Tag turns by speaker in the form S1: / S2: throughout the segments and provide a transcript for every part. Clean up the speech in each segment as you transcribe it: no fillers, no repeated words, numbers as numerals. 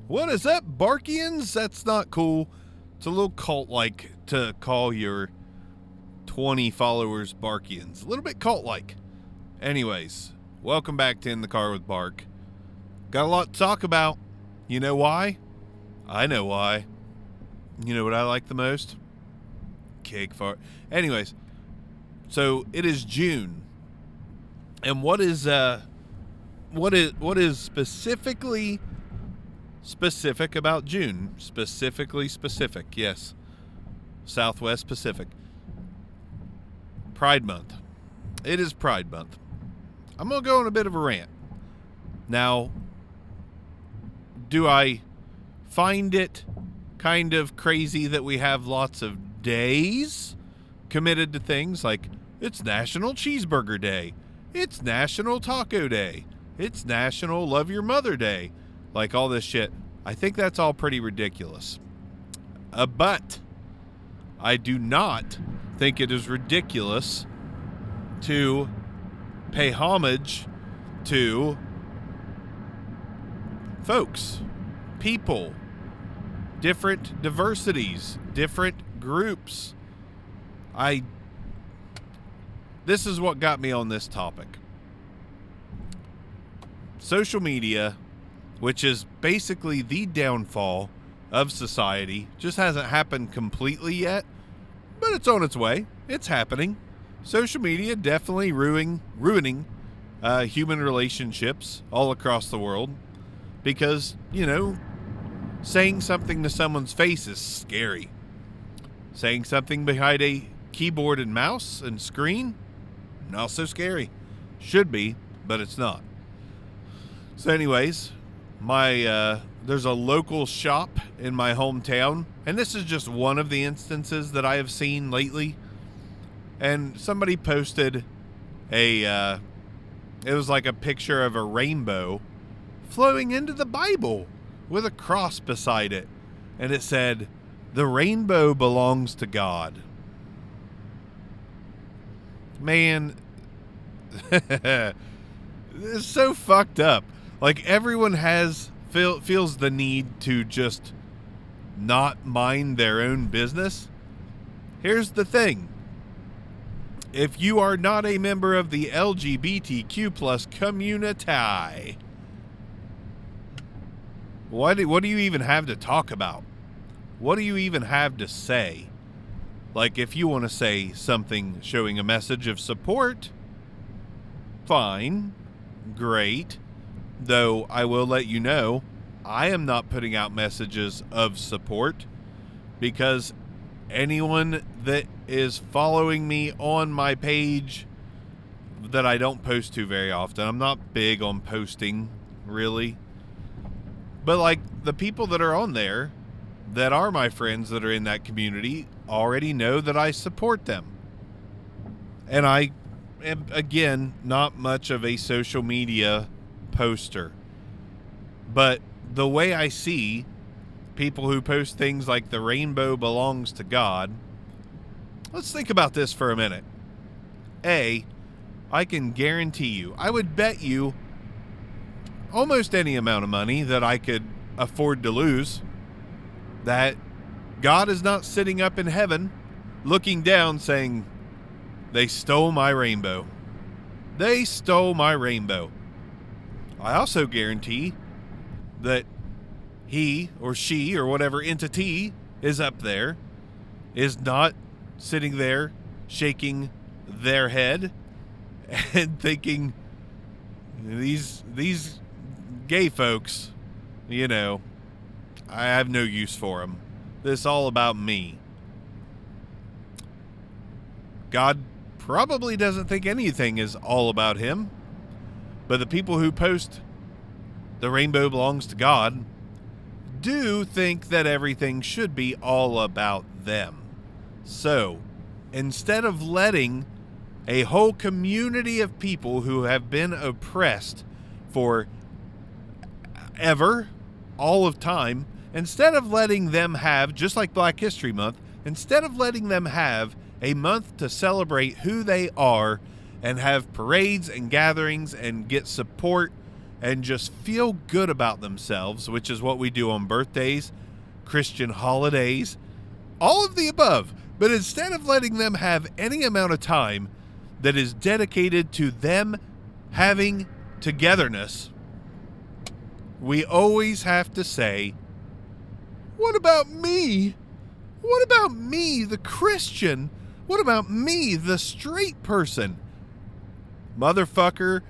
S1: What is that, Barkians? That's not cool. It's a little cult-like to call your 20 followers Barkians. A little bit cult-like. Anyways, welcome back to In the Car with Bark. Got a lot to talk about. You know why? I know why. You know what I like the most? Cake fart. Anyways, so it is June. And what is specific about June? Specific, yes. Southwest Pacific. Pride Month. It is Pride Month. I'm going to go on a bit of a rant. Now, do I find it kind of crazy that we have lots of days committed to things like it's National Cheeseburger Day, it's National Taco Day, it's National Love Your Mother Day, like all this shit? I think that's all pretty ridiculous. But I do not think it is ridiculous to pay homage to folks, people, different diversities, different groups. This is what got me on this topic. Social media, which is basically the downfall of society, just hasn't happened completely yet, but it's on its way. It's happening. Social media definitely ruining human relationships all across the world because, saying something to someone's face is scary. Saying something behind a keyboard and mouse and screen, not so scary. Should be, but it's not. So anyways, there's a local shop in my hometown, and this is just one of the instances that I have seen lately. And somebody posted it was like a picture of a rainbow flowing into the Bible with a cross beside it. And it said, "The rainbow belongs to God." Man, it's so fucked up. Like, everyone feels the need to just not mind their own business. Here's the thing. If you are not a member of the LGBTQ plus community, what do you even have to talk about? What do you even have to say? Like, if you want to say something showing a message of support, fine, great. Though I will let you know, I am not putting out messages of support because anyone that is following me on my page that I don't post to very often, I'm not big on posting, really. But, like, the people that are on there that are my friends that are in that community already know that I support them. And I am, again, not much of a social media poster. But the way I see people who post things like "the rainbow belongs to God," let's think about this for a minute. I can guarantee you, I would bet you almost any amount of money that I could afford to lose, that God is not sitting up in heaven looking down saying, "They stole my rainbow. They stole my rainbow." I also guarantee that he or she or whatever entity is up there is not sitting there shaking their head and thinking, these gay folks, I have no use for them. This is all about me. God probably doesn't think anything is all about him. But the people who post "the rainbow belongs to God" do think that everything should be all about them. So, instead of letting a whole community of people who have been oppressed for ever, all of time, instead of letting them have, just like Black History Month, instead of letting them have a month to celebrate who they are and have parades and gatherings and get support and just feel good about themselves, which is what we do on birthdays, Christian holidays, all of the above. But instead of letting them have any amount of time that is dedicated to them having togetherness, we always have to say, what about me? What about me, the Christian? What about me, the straight person? Motherfucker,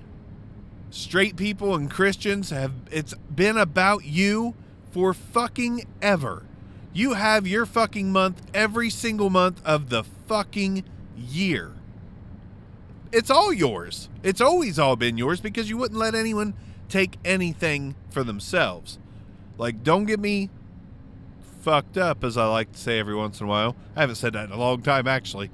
S1: straight people and Christians it's been about you for fucking ever. You have your fucking month every single month of the fucking year. It's all yours. It's always all been yours because you wouldn't let anyone take anything for themselves. Like, don't get me fucked up, as I like to say every once in a while. I haven't said that in a long time, actually.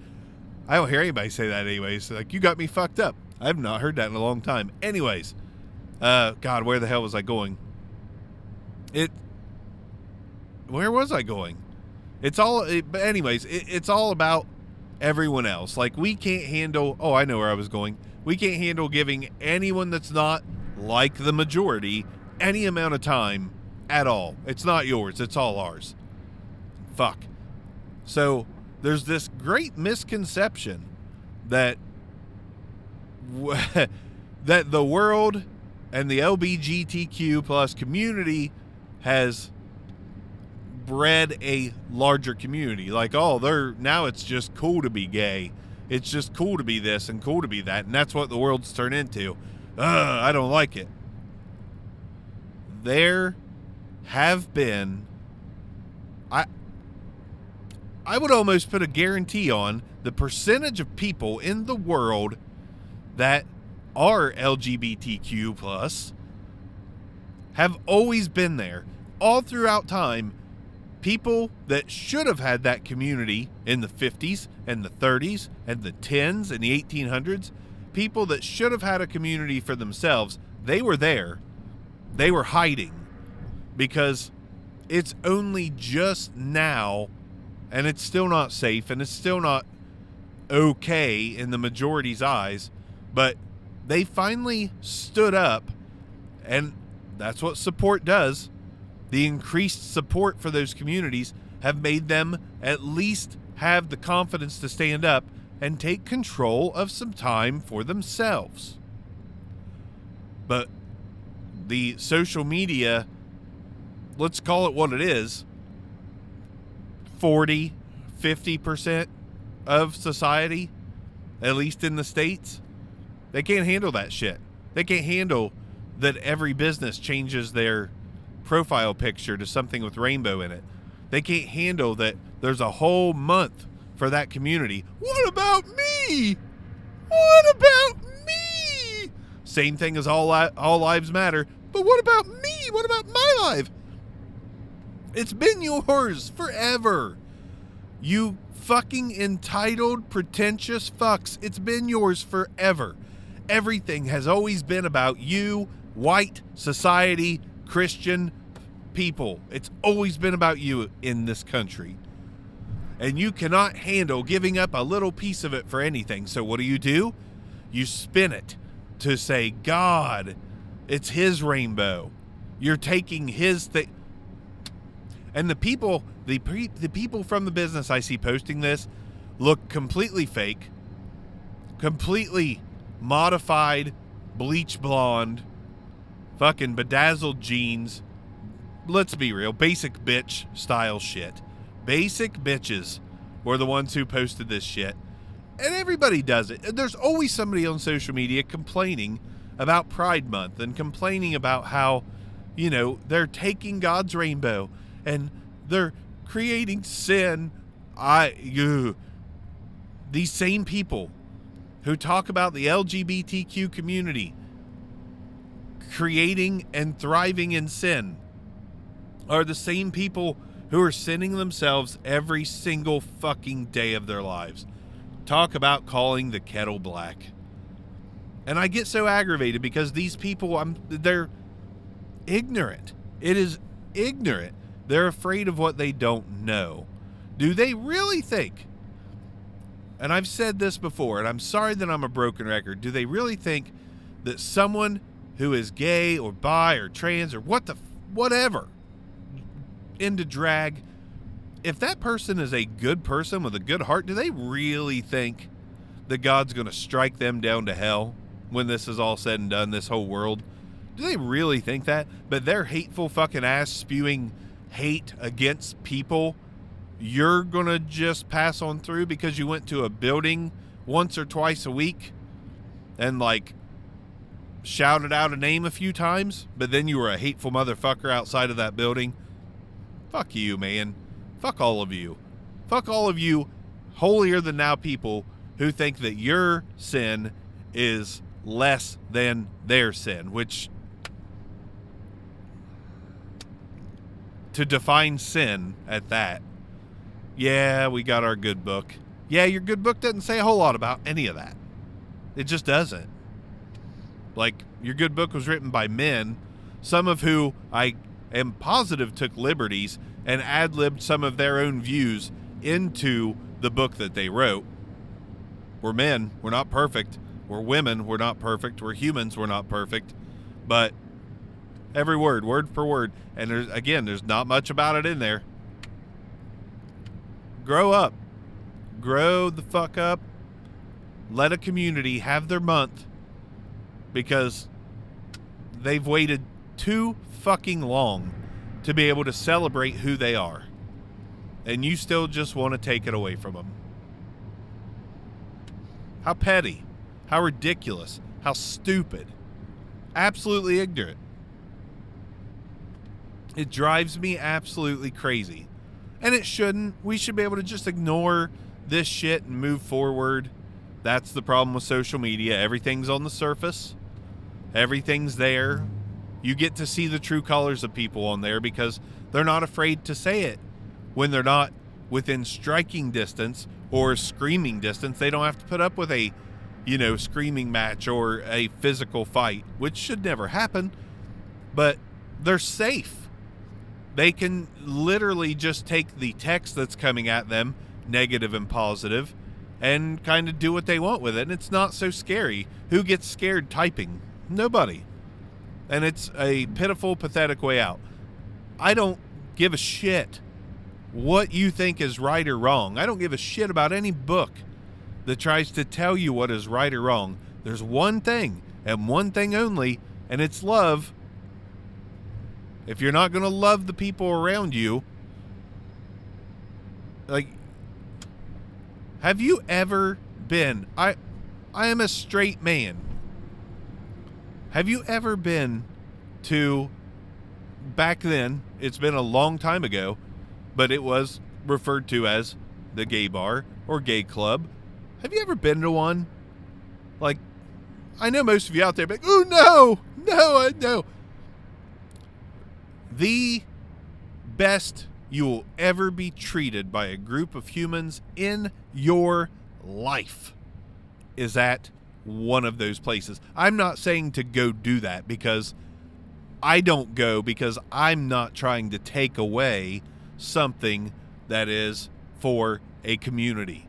S1: I don't hear anybody say that anyways. Like, you got me fucked up. I have not heard that in a long time. Anyways, God, where the hell was I going? Where was I going? But anyways, it's all about everyone else. Like, we can't handle, I know where I was going. We can't handle giving anyone that's not like the majority any amount of time at all. It's not yours. It's all ours. Fuck. So there's this great misconception that that the world and the LGBTQ plus community has bred a larger community. Like, now it's just cool to be gay. It's just cool to be this and cool to be that. And that's what the world's turned into. I don't like it. There have been, I would almost put a guarantee on the percentage of people in the world that are LGBTQ plus have always been there all throughout time. People that should have had that community in the 50s and the 30s and the 10s and the 1800s, people that should have had a community for themselves, they were there. They were hiding because it's only just now, and it's still not safe, and it's still not okay in the majority's eyes, but they finally stood up, and that's what support does. The increased support for those communities have made them at least have the confidence to stand up and take control of some time for themselves. But the social media, let's call it what it is, 40, 50% of society, at least in the States, they can't handle that shit. They can't handle that every business changes their profile picture to something with rainbow in it. They can't handle that there's a whole month for that community. What about me? What about me? Same thing as all lives matter. But what about me? What about my life? It's been yours forever. You fucking entitled, pretentious fucks. It's been yours forever. Everything has always been about you, white society, Christian people. It's always been about you in this country. And you cannot handle giving up a little piece of it for anything. So what do? You spin it to say, God, it's his rainbow. You're taking his thing. And the people from the business I see posting this look completely fake, completely modified, bleach blonde, fucking bedazzled jeans. Let's be real, basic bitch style shit. Basic bitches were the ones who posted this shit. And everybody does it. There's always somebody on social media complaining about Pride Month and complaining about how, they're taking God's rainbow and they're creating sin. These same people who talk about the LGBTQ community creating and thriving in sin are the same people who are sinning themselves every single fucking day of their lives. Talk about calling the kettle black. And I get so aggravated because these people, they're ignorant. It is ignorant. They're afraid of what they don't know. Do they really think, and I've said this before, and I'm sorry that I'm a broken record, do they really think that someone who is gay or bi or trans or whatever into drag, if that person is a good person with a good heart, do they really think that God's going to strike them down to hell when this is all said and done, this whole world? Do they really think that? But their hateful fucking ass spewing hate against people, you're going to just pass on through because you went to a building once or twice a week and like shouted out a name a few times, but then you were a hateful motherfucker outside of that building? Fuck you, man. Fuck all of you. Fuck all of you holier than thou people who think that your sin is less than their sin, which, to define sin at that, yeah, we got our good book. Yeah, your good book doesn't say a whole lot about any of that. It just doesn't. Like, your good book was written by men, some of who I am positive took liberties and ad-libbed some of their own views into the book that they wrote. We're men. We're not perfect. We're women. We're not perfect. We're humans. We're not perfect. But every word for word. And there's not much about it in there. Grow up. Grow the fuck up. Let a community have their month, because they've waited too fucking long to be able to celebrate who they are. And you still just want to take it away from them. How petty. How ridiculous. How stupid. Absolutely ignorant. It drives me absolutely crazy. And it shouldn't. We should be able to just ignore this shit and move forward. That's the problem with social media. Everything's on the surface. Everything's there. You get to see the true colors of people on there because they're not afraid to say it. When they're not within striking distance or screaming distance, they don't have to put up with a, screaming match or a physical fight, which should never happen. But they're safe. They can literally just take the text that's coming at them, negative and positive, and kind of do what they want with it. And it's not so scary. Who gets scared typing? Nobody. And it's a pitiful, pathetic way out. I don't give a shit what you think is right or wrong. I don't give a shit about any book that tries to tell you what is right or wrong. There's one thing, and one thing only, and it's love. If you're not going to love the people around you, like, have you ever been, I am a straight man. Have you ever been to, back then, it's been a long time ago, but it was referred to as the gay bar or gay club. Have you ever been to one? Like, I know most of you out there be like, oh no. The best you will ever be treated by a group of humans in your life is at one of those places. I'm not saying to go do that, because I don't go because I'm not trying to take away something that is for a community.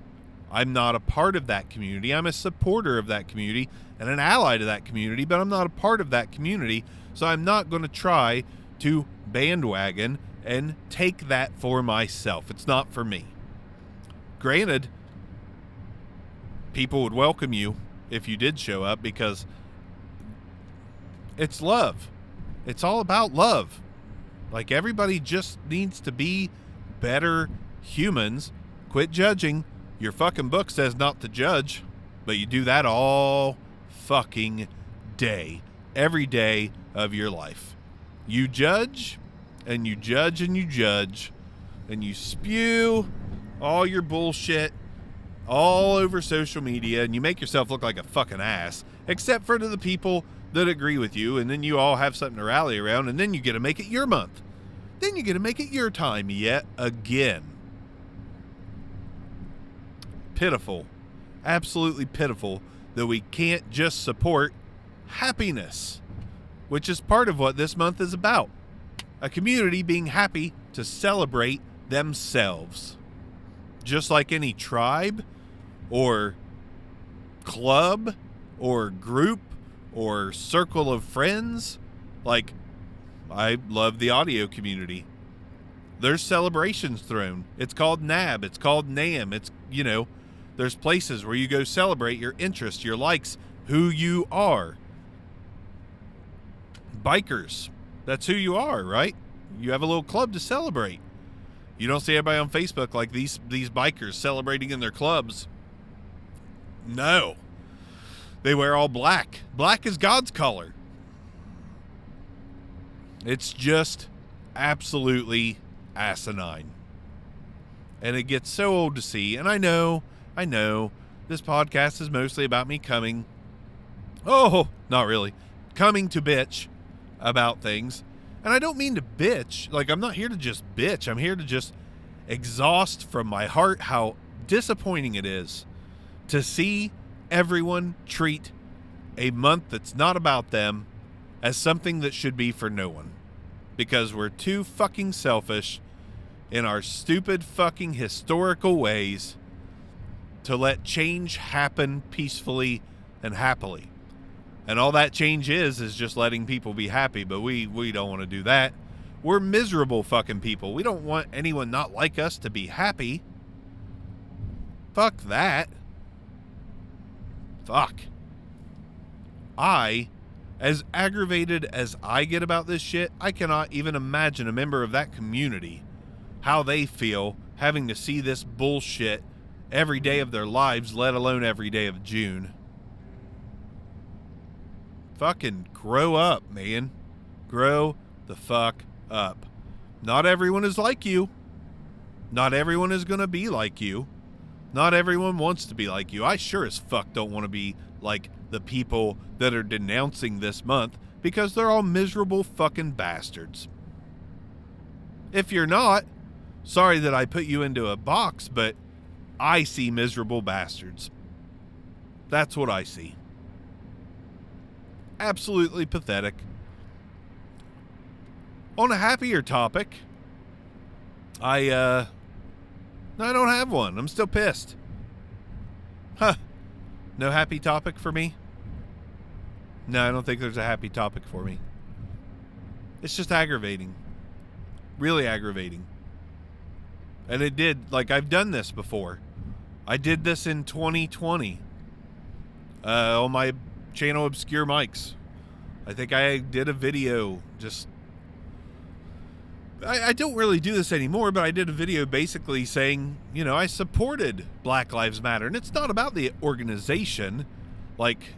S1: I'm not a part of that community. I'm a supporter of that community and an ally to that community, but I'm not a part of that community, so I'm not going to try to bandwagon and take that for myself. It's not for me. Granted, people would welcome you if you did show up, because it's love. It's all about love. Like, everybody just needs to be better humans. Quit judging. Your fucking book says not to judge, but you do that all fucking day. Every day of your life. You judge, and you judge, and you judge, and you spew all your bullshit all over social media, and you make yourself look like a fucking ass, except for to the people that agree with you, and then you all have something to rally around, and then you get to make it your month. Then you get to make it your time yet again. Pitiful. Absolutely pitiful that we can't just support happiness, which is part of what this month is about. A community being happy to celebrate themselves. Just like any tribe or club or group or circle of friends. Like, I love the audio community. There's celebrations thrown. It's called NAB. It's called NAM. It's, there's places where you go celebrate your interests, your likes, who you are. Bikers. That's who you are, right? You have a little club to celebrate. You don't see everybody on Facebook like these bikers celebrating in their clubs. No. They wear all black. Black is God's color. It's just absolutely asinine. And it gets so old to see. And I know, this podcast is mostly about me coming to bitch about things. And I don't mean to bitch. Like, I'm not here to just bitch. I'm here to just exhaust from my heart how disappointing it is to see everyone treat a month that's not about them as something that should be for no one. Because we're too fucking selfish in our stupid fucking historical ways to let change happen peacefully and happily. And all that change is just letting people be happy, but we don't want to do that. We're miserable fucking people. We don't want anyone not like us to be happy. Fuck that. Fuck. As aggravated as I get about this shit, I cannot even imagine a member of that community how they feel having to see this bullshit every day of their lives, let alone every day of June. Fucking grow up, man. Grow the fuck up. Not everyone is like you. Not everyone is going to be like you. Not everyone wants to be like you. I sure as fuck don't want to be like the people that are denouncing this month, because they're all miserable fucking bastards. If you're not, sorry that I put you into a box, but I see miserable bastards. That's what I see. Absolutely pathetic. On a happier topic, I don't have one. I'm still pissed. No happy topic for me? No, I don't think there's a happy topic for me. It's just aggravating. Really aggravating. And it did, like, I've done this before. I did this in 2020 on my channel Obscure Mics. I think I did a video just... I don't really do this anymore, but I did a video basically saying, I supported Black Lives Matter. And it's not about the organization. Like,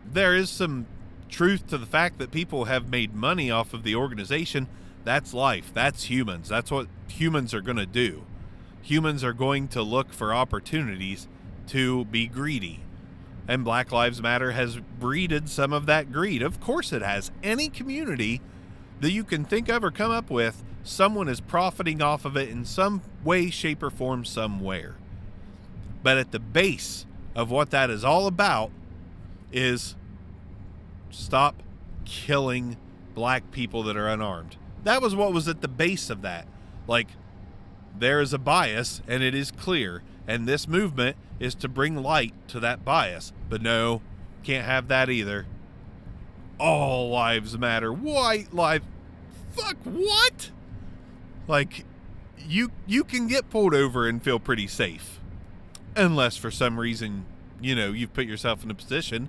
S1: there is some truth to the fact that people have made money off of the organization. That's life. That's humans. That's what humans are going to do. Humans are going to look for opportunities to be greedy. And Black Lives Matter has breeded some of that greed. Of course it has. Any community that you can think of or come up with, someone is profiting off of it in some way, shape, or form somewhere. But at the base of what that is all about is stop killing black people that are unarmed. That was what was at the base of that. Like, there is a bias, and it is clear, and this movement is to bring light to that bias. But no, can't have that either. All lives matter. White lives. Fuck, what? Like, you can get pulled over and feel pretty safe. Unless for some reason, you've put yourself in a position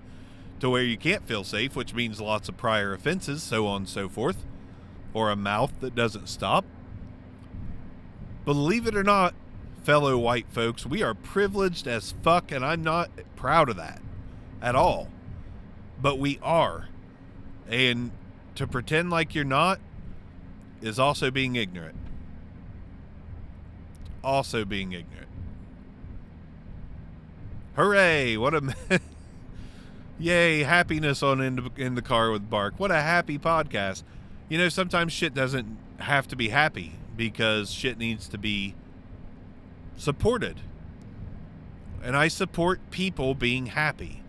S1: to where you can't feel safe, which means lots of prior offenses, so on and so forth. Or a mouth that doesn't stop. Believe it or not, fellow white folks, we are privileged as fuck, and I'm not proud of that at all. But we are. And to pretend like you're not is also being ignorant. Also being ignorant. Hooray! What a... Yay, happiness on in the car with Bark. What a happy podcast. Sometimes shit doesn't have to be happy, because shit needs to be supported. And I support people being happy.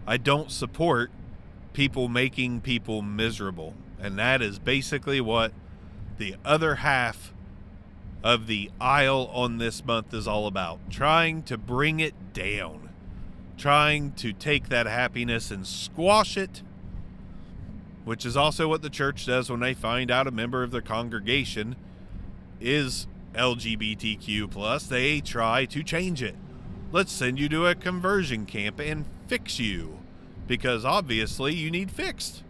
S1: I don't support people making people miserable. And that is basically what the other half of the aisle on this month is all about. Trying to bring it down. Trying to take that happiness and squash it which is also what the church does when they find out a member of their congregation is LGBTQ+, they try to change it. Let's send you to a conversion camp and fix you, because obviously you need fixed.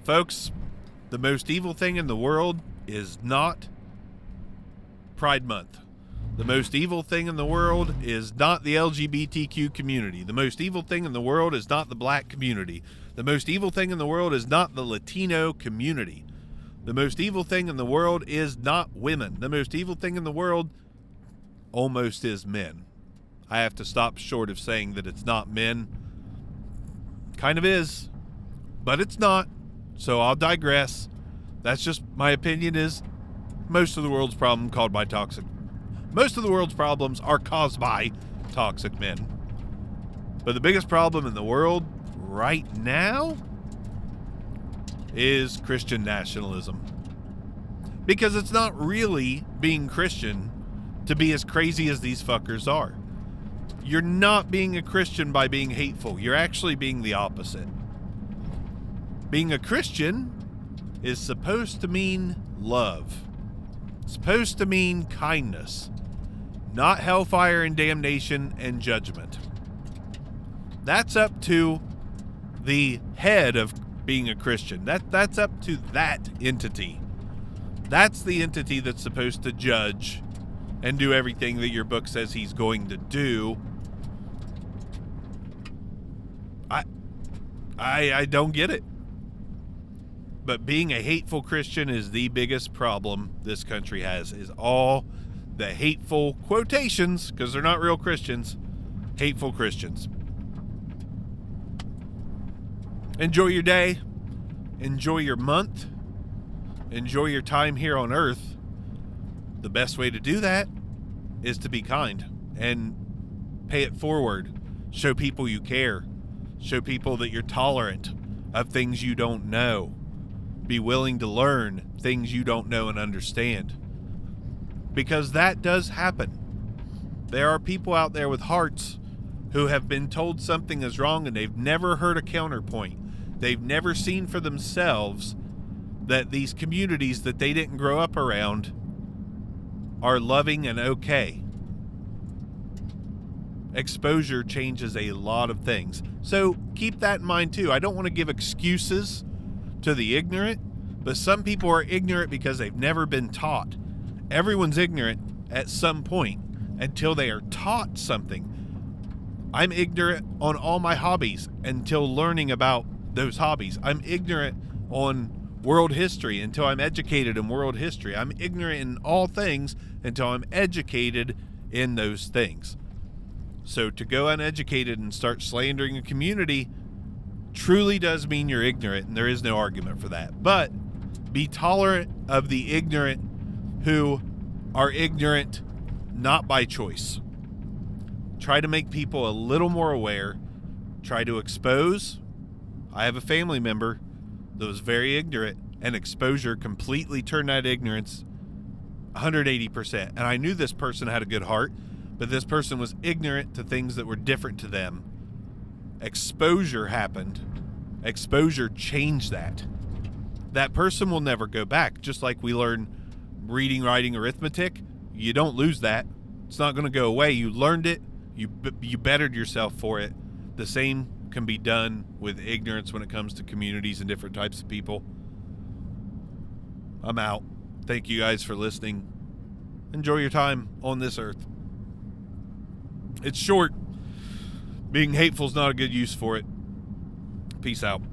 S1: Folks, the most evil thing in the world is not Pride Month. The most evil thing in the world is not the LGBTQ community. The most evil thing in the world is not the black community. The most evil thing in the world is not the Latino community. The most evil thing in the world is not women. The most evil thing in the world almost is men. I have to stop short of saying that it's not men. Kind of is, but it's not. So I'll digress. That's just my opinion is most of the world's problem called by toxic. Most of the world's problems are caused by toxic men. But the biggest problem in the world right now is Christian nationalism. Because it's not really being Christian to be as crazy as these fuckers are. You're not being a Christian by being hateful. You're actually being the opposite. Being a Christian is supposed to mean love. It's supposed to mean kindness, not hellfire and damnation and judgment. That's up to the head of being a Christian. That's up to that entity. That's the entity that's supposed to judge and do everything that your book says he's going to do. I don't get it. But being a hateful Christian is the biggest problem this country has, is all the hateful quotations, because they're not real Christians, hateful Christians. Enjoy your day. Enjoy your month. Enjoy your time here on earth. The best way to do that is to be kind and pay it forward. Show people you care. Show people that you're tolerant of things you don't know. Be willing to learn things you don't know and understand. Because that does happen. There are people out there with hearts who have been told something is wrong and they've never heard a counterpoint. They've never seen for themselves that these communities that they didn't grow up around are loving and okay. Exposure changes a lot of things. So keep that in mind too. I don't want to give excuses to the ignorant, but some people are ignorant because they've never been taught. Everyone's ignorant at some point until they are taught something. I'm ignorant on all my hobbies until learning about those hobbies. I'm ignorant on world history until I'm educated in world history. I'm ignorant in all things until I'm educated in those things. So to go uneducated and start slandering a community truly does mean you're ignorant, and there is no argument for that. But be tolerant of the ignorant who are ignorant not by choice. Try to make people a little more aware. Try to expose. I have a family member that was very ignorant, and exposure completely turned that ignorance 180%. And I knew this person had a good heart, but this person was ignorant to things that were different to them. Exposure happened. Exposure changed that. That person will never go back. Just like we learn reading, writing, arithmetic, you don't lose that. It's not going to go away. You learned it. You bettered yourself for it. The same can be done with ignorance when it comes to communities and different types of people. I'm out. Thank you guys for listening. Enjoy your time on this earth. It's short. Being hateful is not a good use for it. Peace out.